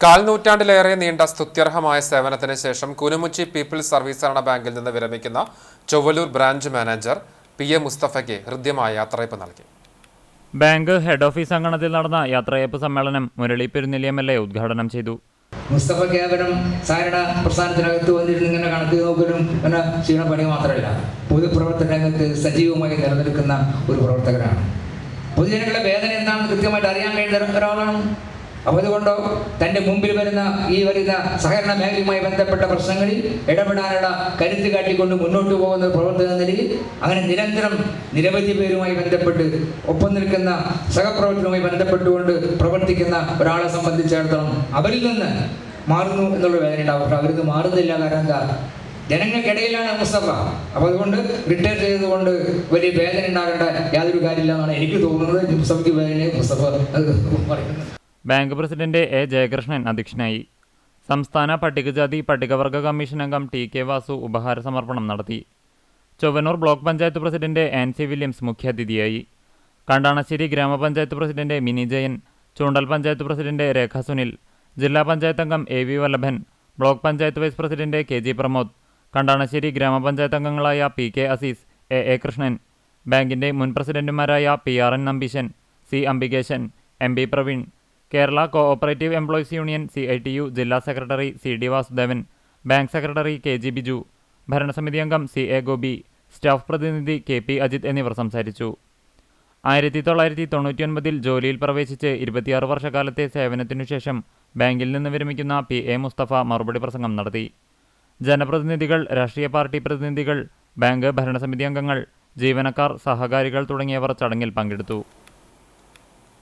കാൽനൂറ്റാണ്ടിലേറെ നീണ്ട സ്തുത്യർഹമായ സേവനത്തിന് ശേഷം കുനുമുച്ചി പീപ്പിൾസ് സർവീസ് സഹകരണ ബാങ്കിൽ നിന്ന് വിരമിക്കുന്ന ചൊവ്വലൂർ ബ്രാഞ്ച് മാനേജർ പി.എ. മുസ്തഫയ്ക്ക് ഹൃദ്യമായ യാത്രയയപ്പ് നൽകി. ബാങ്ക് ഹെഡ് ഓഫീസ് അങ്കണത്തിൽ നടന്ന യാത്രയയപ്പ് സമ്മേളനം മുരളി പെരുന്നെല്ലി എം.എൽ.എ. ഉദ്ഘാടനം ചെയ്തു. മുസ്തഫ കേവലം സഹകരണ പ്രസ്ഥാനത്തിനകത്ത് വന്നിരുന്ന് ഇങ്ങനെ കണക്ക് നോക്കലും ക്ഷീണ പണി മാത്രമല്ല, പൊതുപ്രവർത്തന രംഗത്ത് സജീവമായി നിലനിൽക്കുന്ന ഒരു പ്രവർത്തകരാണ്. പൊതുജനങ്ങളുടെ വേദന എന്താണെന്ന് കൃത്യമായിട്ട് അറിയാൻ കഴിയുന്ന ഒരാളാണ്. അപ്പോൾ അതുകൊണ്ടോ തൻ്റെ മുമ്പിൽ വരുന്ന സഹകരണ മേഖലയുമായി ബന്ധപ്പെട്ട പ്രശ്നങ്ങളിൽ ഇടപെടാനുള്ള കരുത്ത് കാട്ടിക്കൊണ്ട് മുന്നോട്ട് പോകുന്ന പ്രവർത്തക നിലയിൽ അങ്ങനെ നിരന്തരം നിരവധി പേരുമായി ബന്ധപ്പെട്ട് ഒപ്പം നിൽക്കുന്ന സഹപ്രവർത്തനവുമായി ബന്ധപ്പെട്ടുകൊണ്ട് പ്രവർത്തിക്കുന്ന ഒരാളെ സംബന്ധിച്ചിടത്തോളം അവരിൽ നിന്ന് മാറുന്നു എന്നുള്ള വേദന ഉണ്ടാവും. അവരിൽ നിന്ന് മാറുന്നില്ല. കാരണം എന്താ? ജനങ്ങൾക്കിടയിലാണ് മുസ്തഫ. അപ്പോൾ അതുകൊണ്ട് റിട്ടയർ ചെയ്തതുകൊണ്ട് വലിയ വേദന ഉണ്ടാകേണ്ട യാതൊരു കാര്യമില്ല എന്നാണ് എനിക്ക് തോന്നുന്നത്. മുസ്തഫയ്ക്ക് വേദന മുസ്തഫ പറയുന്നത്. Bank president A. ജയകൃഷ്ണൻ അധ്യക്ഷനായി. സംസ്ഥാന പട്ടികജാതി പട്ടികവർഗ കമ്മീഷൻ അംഗം ടി.കെ. വാസു ഉപഹാര സമർപ്പണം നടത്തി. Chowannur block panchayat president Ancy Williams മുഖ്യാതിഥിയായി. കണ്ടാണശ്ശേരി ഗ്രാമപഞ്ചായത്ത് പ്രസിഡന്റ് മിനി ജയൻ, ചൂണ്ടൽ പഞ്ചായത്ത് പ്രസിഡന്റ് രേഖ സുനിൽ, ജില്ലാ പഞ്ചായത്ത് അംഗം A V. Vallabhan, block panchayat vice president K G. Pramod, Kandanassery grama panchayat അംഗങ്ങളായ പി.കെ. അസീസ്, എ. കൃഷ്ണൻ, ബാങ്കിന്റെ മുൻ പ്രസിഡന്റുമാരായ P R N. Nambeesan, C. Ambikesan, M B. Praveen, Kerala cooperative employees union CITU ജില്ലാ secretary C.D. Vasudevan, bank secretary K.G. Biju, ഭരണസമിതി അംഗം C.A. ഗോപി, സ്റ്റാഫ് പ്രതിനിധി K.P. അജിത് എന്നിവർ സംസാരിച്ചു. 1999 ജോലിയിൽ പ്രവേശിച്ച് 26 വർഷക്കാലത്തെ സേവനത്തിനുശേഷം ബാങ്കിൽ നിന്ന് വിരമിക്കുന്ന P.A. മുസ്തഫ മറുപടി പ്രസംഗം നടത്തി. ജനപ്രതിനിധികൾ, രാഷ്ട്രീയ പാർട്ടി പ്രതിനിധികൾ, ബാങ്ക് ഭരണസമിതി അംഗങ്ങൾ, ജീവനക്കാർ, സഹകാരികൾ തുടങ്ങിയവർ ചടങ്ങിൽ പങ്കെടുത്തു.